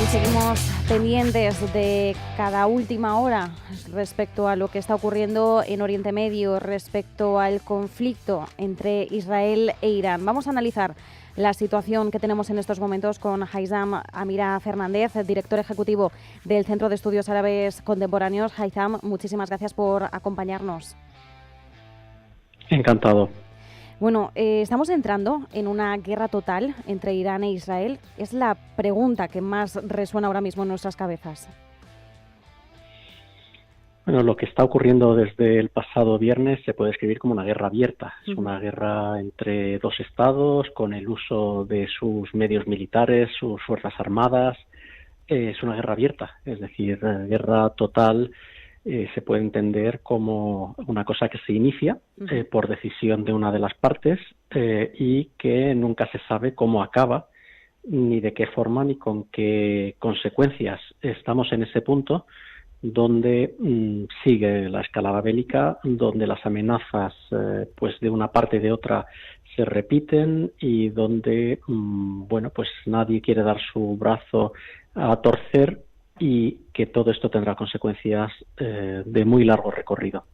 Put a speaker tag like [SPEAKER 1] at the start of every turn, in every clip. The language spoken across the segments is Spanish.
[SPEAKER 1] Y seguimos pendientes de cada última hora respecto a lo que está ocurriendo en Oriente Medio, respecto al conflicto entre Israel e Irán. Vamos a analizar la situación que tenemos en estos momentos con Haitham Amira Fernández, director ejecutivo del Centro de Estudios Árabes Contemporáneos. Haitham, muchísimas gracias por acompañarnos.
[SPEAKER 2] Encantado.
[SPEAKER 1] Bueno, estamos entrando en una guerra total entre Irán e Israel. Es la pregunta que más resuena ahora mismo en nuestras cabezas.
[SPEAKER 2] Bueno, lo que está ocurriendo desde el pasado viernes se puede describir como una guerra abierta. Es una guerra entre dos estados con el uso de sus medios militares, sus fuerzas armadas. Es una guerra abierta, es decir, guerra total. Se puede entender como una cosa que se inicia por decisión de una de las partes y que nunca se sabe cómo acaba, ni de qué forma, ni con qué consecuencias. Estamos en ese punto donde sigue la escalada bélica, donde las amenazas pues de una parte y de otra se repiten y donde bueno, pues nadie quiere dar su brazo a torcer, y que todo esto tendrá consecuencias de muy largo recorrido.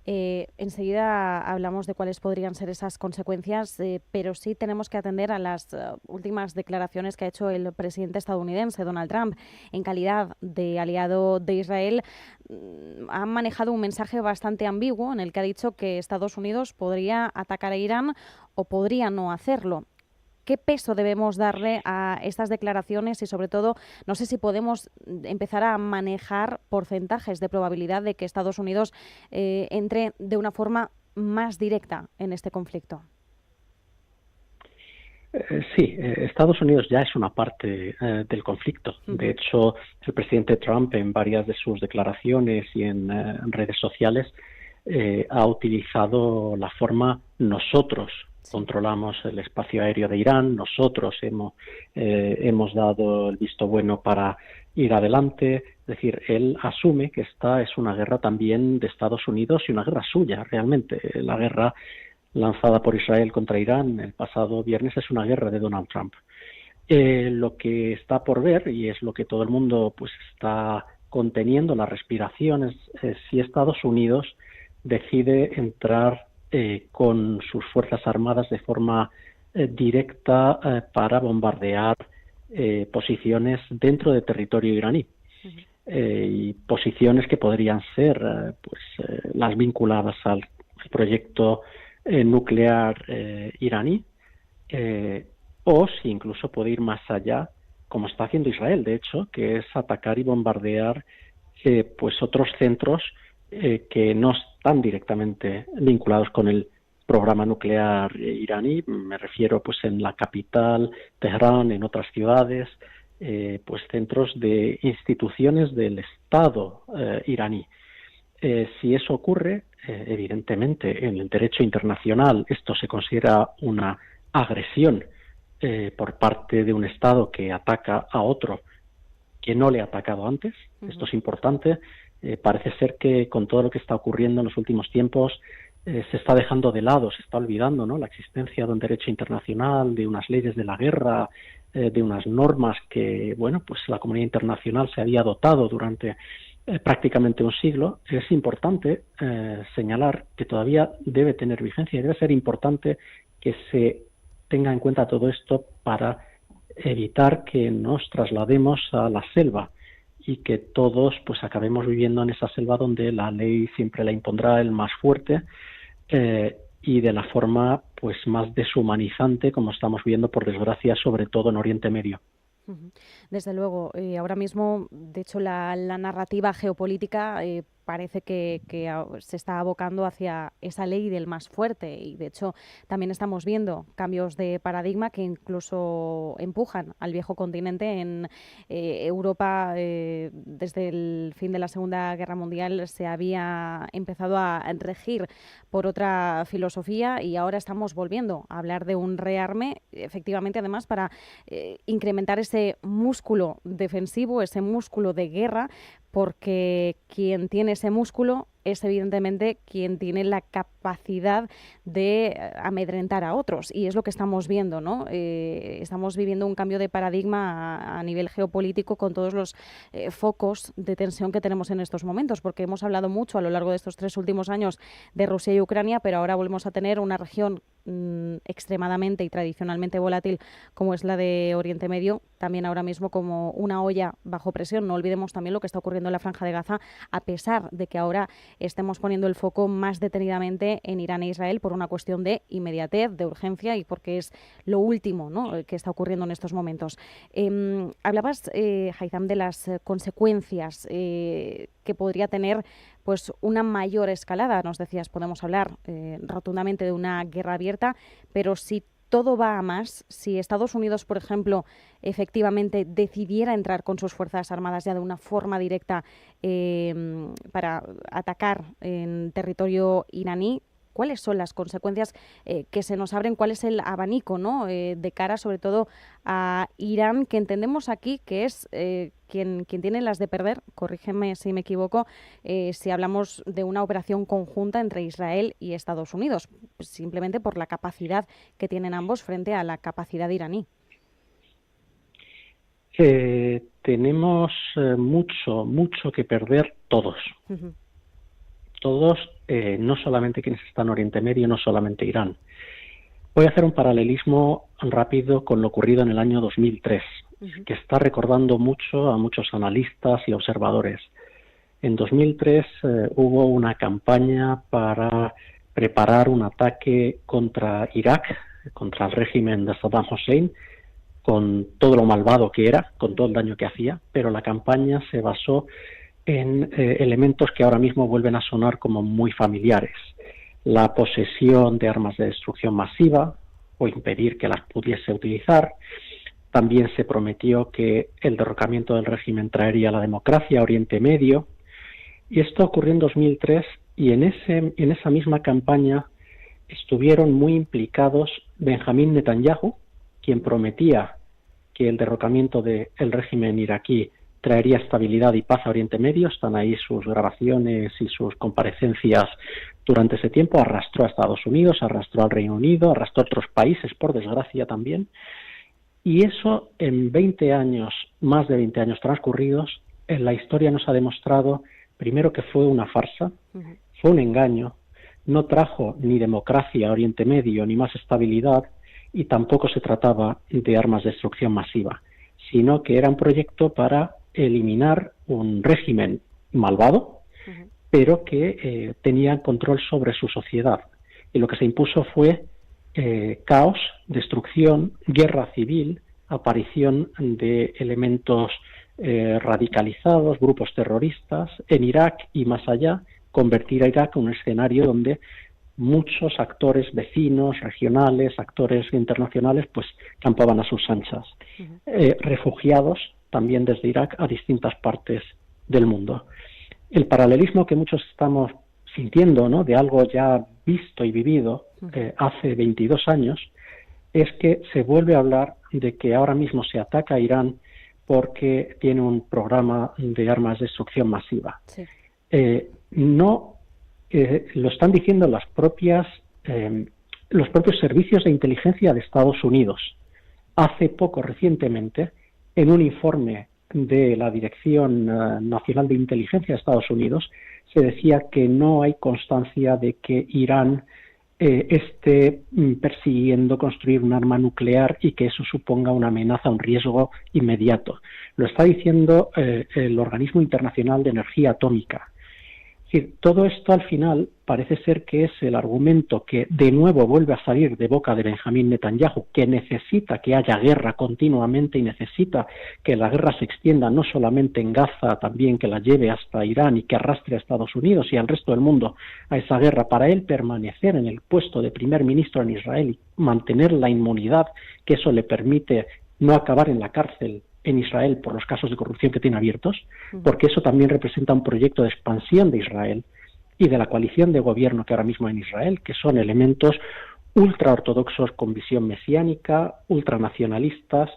[SPEAKER 1] Enseguida hablamos de cuáles podrían ser esas consecuencias, pero sí tenemos que atender a las últimas declaraciones que ha hecho el presidente estadounidense, Donald Trump. En calidad de aliado de Israel, ha manejado un mensaje bastante ambiguo en el que ha dicho que Estados Unidos podría atacar a Irán o podría no hacerlo. ¿Qué peso debemos darle a estas declaraciones y, sobre todo, no sé si podemos empezar a manejar porcentajes de probabilidad de que Estados Unidos entre de una forma más directa en este conflicto?
[SPEAKER 2] Sí, Estados Unidos ya es una parte del conflicto. De hecho, el presidente Trump, en varias de sus declaraciones y en redes sociales, ha utilizado la forma nosotros controlamos el espacio aéreo de Irán, nosotros hemos dado el visto bueno para ir adelante. Es decir, él asume que esta es una guerra también de Estados Unidos y una guerra suya, realmente. La guerra lanzada por Israel contra Irán el pasado viernes es una guerra de Donald Trump. Lo que está por ver, y es lo que todo el mundo pues está conteniendo la respiración, es si Estados Unidos decide entrar con sus fuerzas armadas de forma directa para bombardear posiciones dentro de territorio iraní. Y posiciones que podrían ser las vinculadas al proyecto nuclear iraní, o si incluso puede ir más allá, como está haciendo Israel, de hecho, que es atacar y bombardear pues otros centros que no están directamente vinculados con el programa nuclear iraní. Me refiero pues en la capital, Teherán, en otras ciudades, pues centros de instituciones del Estado iraní. Si eso ocurre, evidentemente en el derecho internacional esto se considera una agresión por parte de un Estado que ataca a otro que no le ha atacado antes. Esto es importante. Parece ser que con todo lo que está ocurriendo en los últimos tiempos se está dejando de lado, se está olvidando, ¿no?, la existencia de un derecho internacional, de unas leyes de la guerra, de unas normas que, bueno, pues la comunidad internacional se había dotado durante prácticamente un siglo. Es importante señalar que todavía debe tener vigencia y debe ser importante que se tenga en cuenta todo esto para evitar que nos traslademos a la selva y que todos pues acabemos viviendo en esa selva donde la ley siempre la impondrá el más fuerte y de la forma pues más deshumanizante, como estamos viendo por desgracia sobre todo en Oriente Medio.
[SPEAKER 1] Desde luego, ahora mismo, de hecho, la narrativa geopolítica parece que se está abocando hacia esa ley del más fuerte, y de hecho también estamos viendo cambios de paradigma que incluso empujan al viejo continente. En Europa, desde el fin de la Segunda Guerra Mundial, se había empezado a regir por otra filosofía y ahora estamos volviendo a hablar de un rearme, efectivamente, además para incrementar ese músculo defensivo, ese músculo de guerra, porque quien tiene ese músculo es evidentemente quien tiene la capacidad de amedrentar a otros, y es lo que estamos viendo, ¿no? Estamos viviendo un cambio de paradigma a nivel geopolítico con todos los focos de tensión que tenemos en estos momentos, porque hemos hablado mucho a lo largo de estos 3 últimos años de Rusia y Ucrania, pero ahora volvemos a tener una región extremadamente y tradicionalmente volátil como es la de Oriente Medio, también ahora mismo como una olla bajo presión. No olvidemos también lo que está ocurriendo en la Franja de Gaza, a pesar de que ahora estemos poniendo el foco más detenidamente en Irán e Israel por una cuestión de inmediatez, de urgencia y porque es lo último, ¿no?, que está ocurriendo en estos momentos. Hablabas, Haitham, de las consecuencias que podría tener pues una mayor escalada. Nos decías, podemos hablar rotundamente de una guerra abierta, pero si todo va a más, si Estados Unidos, por ejemplo, efectivamente decidiera entrar con sus fuerzas armadas ya de una forma directa para atacar en territorio iraní, ¿cuáles son las consecuencias que se nos abren? ¿Cuál es el abanico, ¿no?, de cara sobre todo a Irán, que entendemos aquí que es quien tiene las de perder? Corrígeme si me equivoco, si hablamos de una operación conjunta entre Israel y Estados Unidos, pues simplemente por la capacidad que tienen ambos frente a la capacidad iraní.
[SPEAKER 2] Tenemos mucho que perder todos. Uh-huh. Todos, no solamente quienes están en Oriente Medio, no solamente Irán. Voy a hacer un paralelismo rápido con lo ocurrido en el año 2003, uh-huh, que está recordando mucho a muchos analistas y observadores. En 2003 hubo una campaña para preparar un ataque contra Irak, contra el régimen de Saddam Hussein, con todo lo malvado que era, con todo el daño que hacía, pero la campaña se basó en elementos que ahora mismo vuelven a sonar como muy familiares. La posesión de armas de destrucción masiva o impedir que las pudiese utilizar. También se prometió que el derrocamiento del régimen traería la democracia a Oriente Medio. Y esto ocurrió en 2003 y en esa misma campaña estuvieron muy implicados Benjamín Netanyahu, quien prometía que el derrocamiento del régimen iraquí traería estabilidad y paz a Oriente Medio. Están ahí sus grabaciones y sus comparecencias durante ese tiempo. Arrastró a Estados Unidos, arrastró al Reino Unido, arrastró a otros países, por desgracia también. Y eso en 20 años, más de 20 años transcurridos, en la historia nos ha demostrado, primero, que fue una farsa, uh-huh, fue un engaño, no trajo ni democracia a Oriente Medio, ni más estabilidad, y tampoco se trataba de armas de destrucción masiva, sino que era un proyecto para eliminar un régimen malvado, uh-huh, pero que tenía control sobre su sociedad. Y lo que se impuso fue caos, destrucción, guerra civil, aparición de elementos radicalizados, grupos terroristas en Irak y más allá, convertir a Irak en un escenario donde muchos actores vecinos, regionales, actores internacionales, pues campaban a sus anchas. Uh-huh. Refugiados también desde Irak a distintas partes del mundo. El paralelismo que muchos estamos sintiendo, ¿no?, de algo ya visto y vivido hace 22 años, es que se vuelve a hablar de que ahora mismo se ataca a Irán porque tiene un programa de armas de destrucción masiva. Sí. Lo están diciendo los propios servicios de inteligencia de Estados Unidos. Hace poco, recientemente, en un informe de la Dirección Nacional de Inteligencia de Estados Unidos, se decía que no hay constancia de que Irán esté persiguiendo construir un arma nuclear y que eso suponga una amenaza, un riesgo inmediato. Lo está diciendo el Organismo Internacional de Energía Atómica. Es decir, todo esto al final parece ser que es el argumento que de nuevo vuelve a salir de boca de Benjamín Netanyahu, que necesita que haya guerra continuamente y necesita que la guerra se extienda no solamente en Gaza, también que la lleve hasta Irán y que arrastre a Estados Unidos y al resto del mundo a esa guerra, para él permanecer en el puesto de primer ministro en Israel y mantener la inmunidad que eso le permite, no acabar en la cárcel en Israel por los casos de corrupción que tiene abiertos, porque eso también representa un proyecto de expansión de Israel y de la coalición de gobierno que ahora mismo hay en Israel, que son elementos ultraortodoxos con visión mesiánica, ultranacionalistas,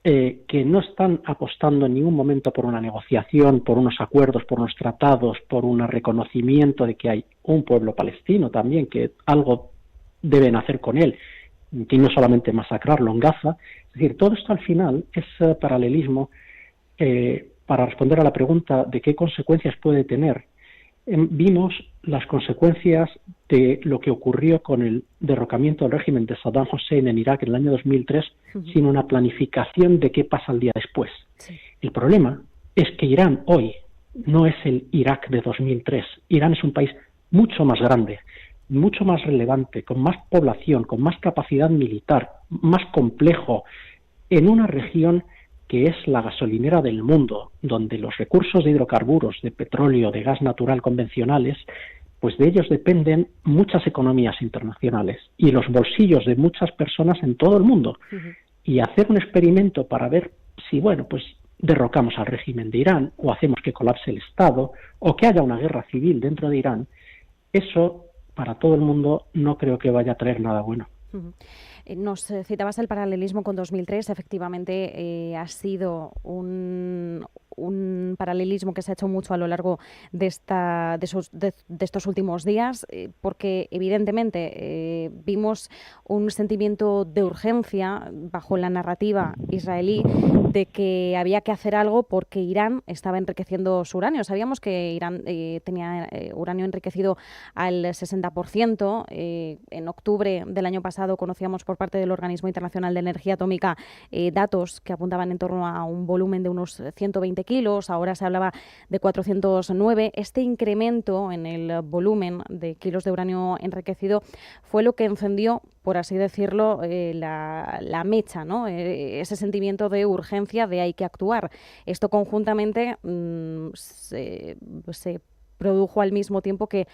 [SPEAKER 2] que no están apostando en ningún momento por una negociación, por unos acuerdos, por unos tratados, por un reconocimiento de que hay un pueblo palestino también, que algo deben hacer con él, y no solamente masacrarlo en Gaza. Es decir, todo esto al final es paralelismo para responder a la pregunta de qué consecuencias puede tener. Vimos las consecuencias de lo que ocurrió con el derrocamiento del régimen de Saddam Hussein en Irak en el año 2003 sin una planificación de qué pasa el día después. Sí. El problema es que Irán hoy no es el Irak de 2003. Irán es un país mucho más grande, mucho más relevante, con más población, con más capacidad militar, más complejo, en una región que es la gasolinera del mundo, donde los recursos de hidrocarburos, de petróleo, de gas natural convencionales, pues de ellos dependen muchas economías internacionales y los bolsillos de muchas personas en todo el mundo. Y hacer un experimento para ver si, bueno, pues derrocamos al régimen de Irán o hacemos que colapse el Estado o que haya una guerra civil dentro de Irán, eso para todo el mundo no creo que vaya a traer nada bueno.
[SPEAKER 1] Nos citabas el paralelismo con 2003. Efectivamente, ha sido un paralelismo que se ha hecho mucho a lo largo de estos últimos días, porque evidentemente vimos un sentimiento de urgencia bajo la narrativa israelí de que había que hacer algo porque Irán estaba enriqueciendo su uranio. Sabíamos que Irán tenía uranio enriquecido al 60%. En octubre del año pasado conocíamos por parte del Organismo Internacional de Energía Atómica datos que apuntaban en torno a un volumen de unos 120 kilos, ahora se hablaba de 409. Este incremento en el volumen de kilos de uranio enriquecido fue lo que encendió, por así decirlo, la mecha, ¿no? Ese sentimiento de urgencia, de hay que actuar. Esto conjuntamente se produjo al mismo tiempo que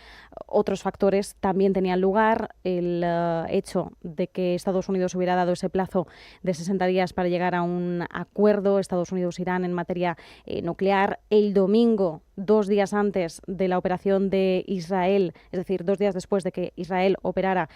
[SPEAKER 1] otros factores también tenían lugar. El hecho de que Estados Unidos hubiera dado ese plazo de 60 días para llegar a un acuerdo, Estados Unidos-Irán en materia nuclear. El domingo, 2 días antes de la operación de Israel, es decir, 2 días después de que Israel operara,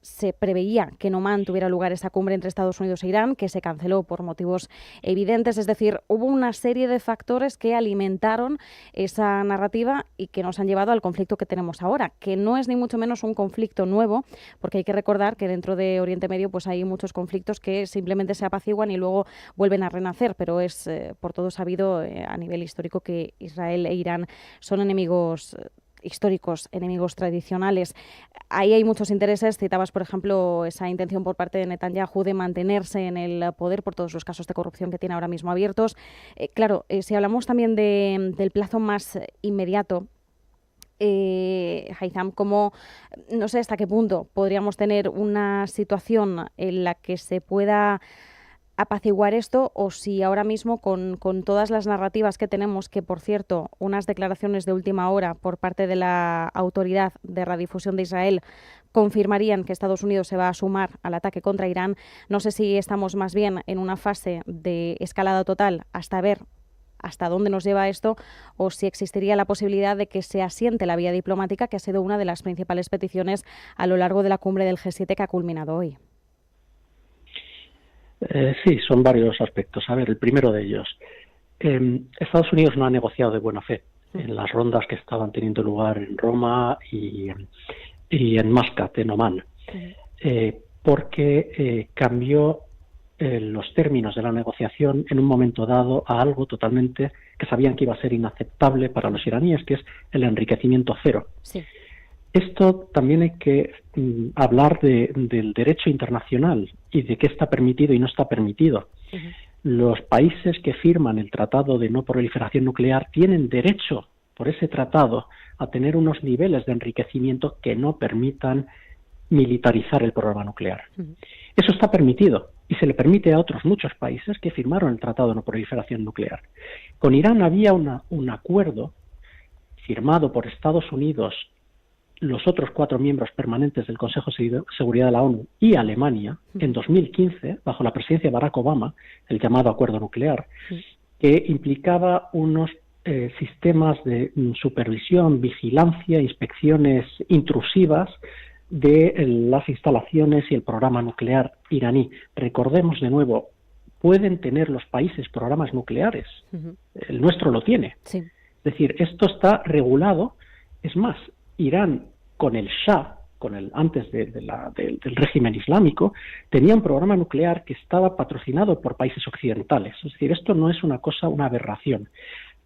[SPEAKER 1] se preveía que no tuviera lugar esa cumbre entre Estados Unidos e Irán, que se canceló por motivos evidentes. Es decir, hubo una serie de factores que alimentaron esa narrativa y que nos han llevado al conflicto que tenemos ahora, que no es ni mucho menos un conflicto nuevo, porque hay que recordar que dentro de Oriente Medio pues hay muchos conflictos que simplemente se apaciguan y luego vuelven a renacer, pero es por todo sabido a nivel histórico que Israel e Irán son enemigos históricos, enemigos tradicionales. Ahí hay muchos intereses. Citabas, por ejemplo, esa intención por parte de Netanyahu de mantenerse en el poder por todos los casos de corrupción que tiene ahora mismo abiertos. Claro, si hablamos también del plazo más inmediato, Haitham, ¿cómo, no sé hasta qué punto podríamos tener una situación en la que se pueda apaciguar esto, o si ahora mismo con todas las narrativas que tenemos, que por cierto, unas declaraciones de última hora por parte de la Autoridad de Radiodifusión de Israel confirmarían que Estados Unidos se va a sumar al ataque contra Irán? No sé si estamos más bien en una fase de escalada total hasta ver hasta dónde nos lleva esto, o si existiría la posibilidad de que se asiente la vía diplomática, que ha sido una de las principales peticiones a lo largo de la cumbre del G7 que ha culminado hoy.
[SPEAKER 2] Sí, son varios aspectos. A ver, el primero de ellos. Estados Unidos no ha negociado de buena fe en las rondas que estaban teniendo lugar en Roma y en Mascat, en Omán, porque cambió los términos de la negociación en un momento dado a algo totalmente que sabían que iba a ser inaceptable para los iraníes, que es el enriquecimiento cero. Sí. Esto también hay que hablar del derecho internacional y de qué está permitido y no está permitido. Los países que firman el Tratado de No Proliferación Nuclear tienen derecho, por ese tratado, a tener unos niveles de enriquecimiento que no permitan militarizar el programa nuclear. Eso está permitido y se le permite a otros muchos países que firmaron el Tratado de No Proliferación Nuclear. Con Irán había un acuerdo firmado por Estados Unidos, los otros 4 miembros permanentes del Consejo de Seguridad de la ONU y Alemania, en 2015, bajo la presidencia de Barack Obama, el llamado Acuerdo Nuclear, que implicaba unos sistemas de supervisión, vigilancia, inspecciones intrusivas de las instalaciones y el programa nuclear iraní. Recordemos de nuevo, pueden tener los países programas nucleares. El nuestro lo tiene.
[SPEAKER 1] Sí.
[SPEAKER 2] Es decir, esto está regulado. Es más, Irán con el Shah, antes del régimen islámico, tenía un programa nuclear que estaba patrocinado por países occidentales. Es decir, esto no es una aberración.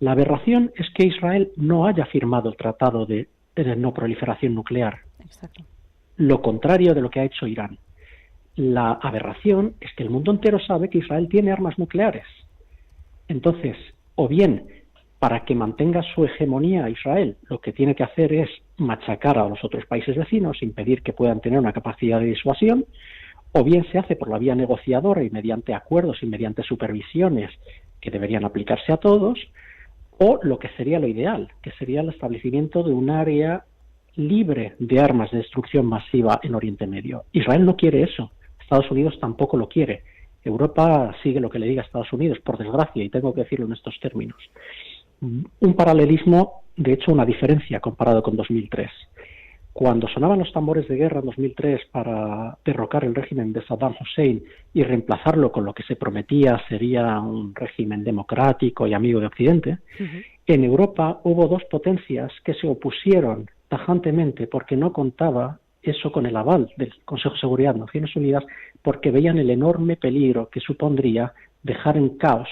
[SPEAKER 2] La aberración es que Israel no haya firmado el tratado de no proliferación nuclear.
[SPEAKER 1] Exacto.
[SPEAKER 2] Lo contrario de lo que ha hecho Irán. La aberración es que el mundo entero sabe que Israel tiene armas nucleares. Entonces, o bien, para que mantenga su hegemonía Israel, lo que tiene que hacer es machacar a los otros países vecinos, impedir que puedan tener una capacidad de disuasión, o bien se hace por la vía negociadora y mediante acuerdos y mediante supervisiones que deberían aplicarse a todos, o lo que sería lo ideal, que sería el establecimiento de un área libre de armas de destrucción masiva en Oriente Medio. Israel no quiere eso, Estados Unidos tampoco lo quiere. Europa sigue lo que le diga a Estados Unidos, por desgracia, y tengo que decirlo en estos términos. Un paralelismo, de hecho una diferencia comparado con 2003. Cuando sonaban los tambores de guerra en 2003 para derrocar el régimen de Saddam Hussein y reemplazarlo con lo que se prometía sería un régimen democrático y amigo de Occidente, en Europa hubo dos potencias que se opusieron tajantemente porque no contaba eso con el aval del Consejo de Seguridad de Naciones Unidas, porque veían el enorme peligro que supondría dejar en caos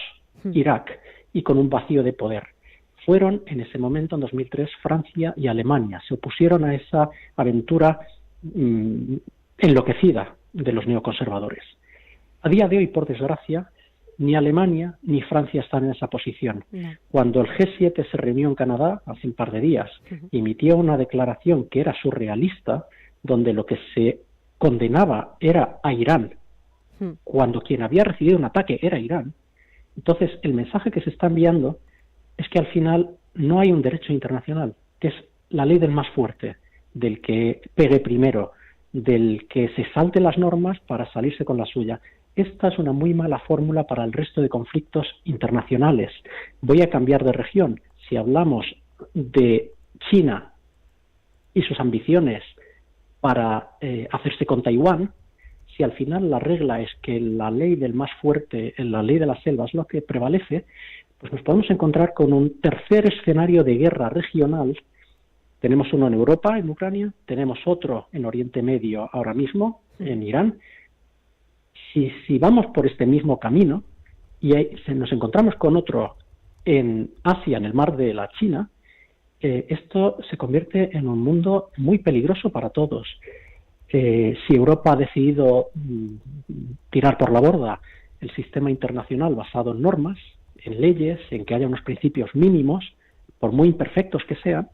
[SPEAKER 2] Irak y con un vacío de poder. Fueron en ese momento, en 2003, Francia y Alemania. Se opusieron a esa aventura enloquecida de los neoconservadores. A día de hoy, por desgracia, ni Alemania ni Francia están en esa posición. No. Cuando el G7 se reunió en Canadá hace un par de días, emitió una declaración que era surrealista, donde lo que se condenaba era a Irán, cuando quien había recibido un ataque era Irán. Entonces, el mensaje que se está enviando es que al final no hay un derecho internacional, que es la ley del más fuerte, del que pegue primero, del que se salte las normas para salirse con la suya. Esta es una muy mala fórmula para el resto de conflictos internacionales. Voy a cambiar de región. Si hablamos de China y sus ambiciones para hacerse con Taiwán, si al final la regla es que la ley del más fuerte, la ley de la selva es lo que prevalece, pues nos podemos encontrar con un tercer escenario de guerra regional. Tenemos uno en Europa, en Ucrania, tenemos otro en Oriente Medio ahora mismo, en Irán. Si vamos por este mismo camino y nos encontramos con otro en Asia, en el mar de la China, esto se convierte en un mundo muy peligroso para todos. Si Europa ha decidido tirar por la borda el sistema internacional basado en normas, en leyes, en que haya unos principios mínimos, por muy imperfectos que sean,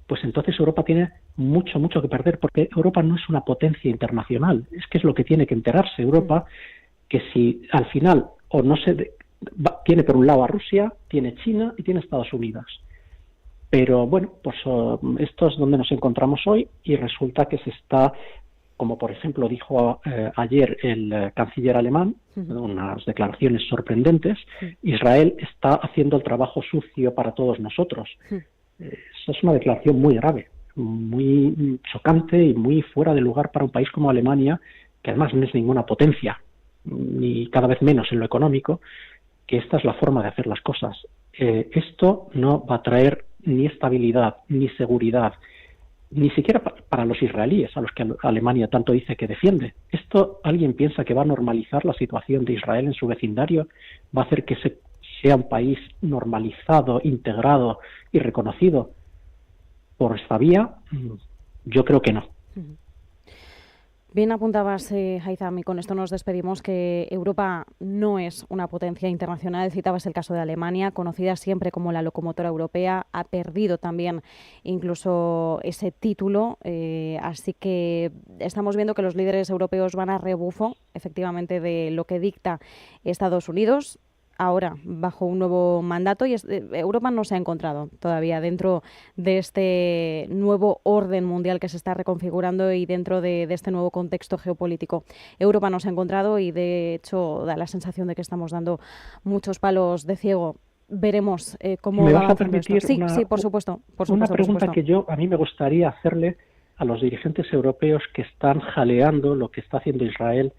[SPEAKER 2] pues entonces Europa tiene mucho que perder, porque Europa no es una potencia internacional. Es que es lo que tiene que enterarse Europa, que si al final o no se tiene por un lado a Rusia, tiene China y tiene Estados Unidos. Pero bueno, pues esto es donde nos encontramos hoy, y resulta que se está, como por ejemplo dijo ayer el canciller alemán, unas declaraciones sorprendentes, Israel está haciendo el trabajo sucio para todos nosotros. Esa es una declaración muy grave, muy chocante y muy fuera de lugar para un país como Alemania, que además no es ninguna potencia, ni cada vez menos en lo económico, que esta es la forma de hacer las cosas. Esto no va a traer ni estabilidad, ni seguridad, ni siquiera para los israelíes, a los que Alemania tanto dice que defiende. ¿Esto alguien piensa que va a normalizar la situación de Israel en su vecindario? ¿Va a hacer que sea un país normalizado, integrado y reconocido por esta vía? Yo creo que no.
[SPEAKER 1] Bien apuntabas, Haytham, y con esto nos despedimos, que Europa no es una potencia internacional. Citabas el caso de Alemania, conocida siempre como la locomotora europea, ha perdido también incluso ese título, así que estamos viendo que los líderes europeos van a rebufo, efectivamente, de lo que dicta Estados Unidos, ahora bajo un nuevo mandato, y Europa no se ha encontrado todavía dentro de este nuevo orden mundial que se está reconfigurando y dentro de este nuevo contexto geopolítico. Europa no se ha encontrado y de hecho da la sensación de que estamos dando muchos palos de ciego. Veremos cómo va avanzando esto. Sí, por supuesto.
[SPEAKER 2] Una pregunta que a mí me gustaría hacerle a los dirigentes europeos que están jaleando lo que está haciendo Israel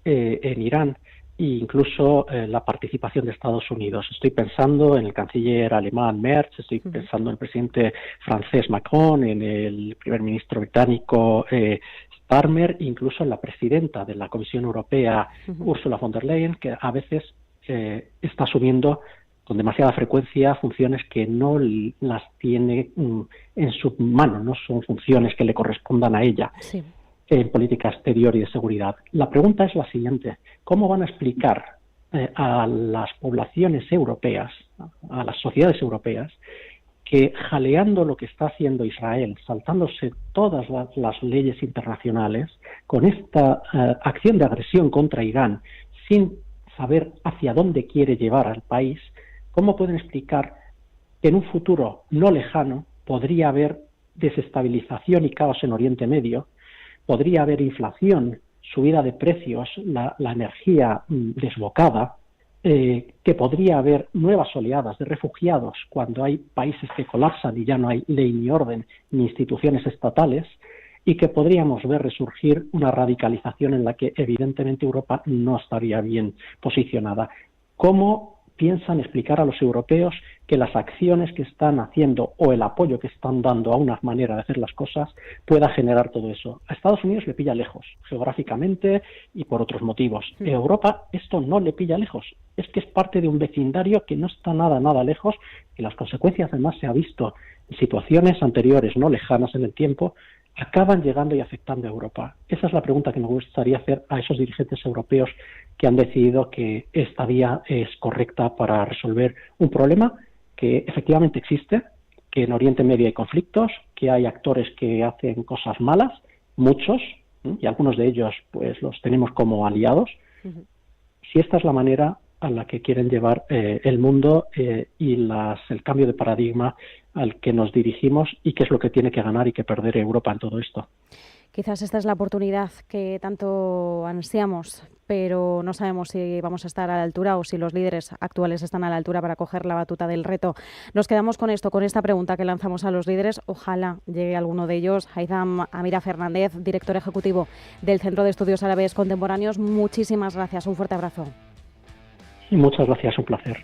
[SPEAKER 2] en Irán, e incluso la participación de Estados Unidos. Estoy pensando en el canciller alemán Merz, estoy pensando en el presidente francés Macron, en el primer ministro británico Starmer, incluso en la presidenta de la Comisión Europea Ursula von der Leyen, que a veces está asumiendo con demasiada frecuencia funciones que no las tiene en su mano, no son funciones que le correspondan a ella en política exterior y de seguridad. La pregunta es la siguiente: ¿cómo van a explicar a las poblaciones europeas, a las sociedades europeas, que jaleando lo que está haciendo Israel, saltándose todas las leyes internacionales, con esta acción de agresión contra Irán, sin saber hacia dónde quiere llevar al país, cómo pueden explicar que en un futuro no lejano podría haber desestabilización y caos en Oriente Medio, podría haber inflación, subida de precios, la energía desbocada, que podría haber nuevas oleadas de refugiados cuando hay países que colapsan y ya no hay ley ni orden ni instituciones estatales, y que podríamos ver resurgir una radicalización en la que evidentemente Europa no estaría bien posicionada? ¿Cómo piensan explicar a los europeos que las acciones que están haciendo o el apoyo que están dando a una manera de hacer las cosas pueda generar todo eso? A Estados Unidos le pilla lejos, geográficamente y por otros motivos. A Europa esto no le pilla lejos. Es que es parte de un vecindario que no está nada lejos, y las consecuencias además se ha visto en situaciones anteriores, no lejanas en el tiempo, acaban llegando y afectando a Europa. Esa es la pregunta que me gustaría hacer a esos dirigentes europeos que han decidido que esta vía es correcta para resolver un problema que efectivamente existe, que en Oriente Medio hay conflictos, que hay actores que hacen cosas malas, muchos, y algunos de ellos pues los tenemos como aliados. Si esta es la manera a la que quieren llevar el mundo y el cambio de paradigma al que nos dirigimos, y qué es lo que tiene que ganar y que perder Europa en todo esto.
[SPEAKER 1] Quizás esta es la oportunidad que tanto ansiamos, pero no sabemos si vamos a estar a la altura o si los líderes actuales están a la altura para coger la batuta del reto. Nos quedamos con esto, con esta pregunta que lanzamos a los líderes. Ojalá llegue alguno de ellos. Haitham Amira Fernández, director ejecutivo del Centro de Estudios Árabes Contemporáneos, muchísimas gracias. Un fuerte abrazo.
[SPEAKER 2] Y muchas gracias, un placer.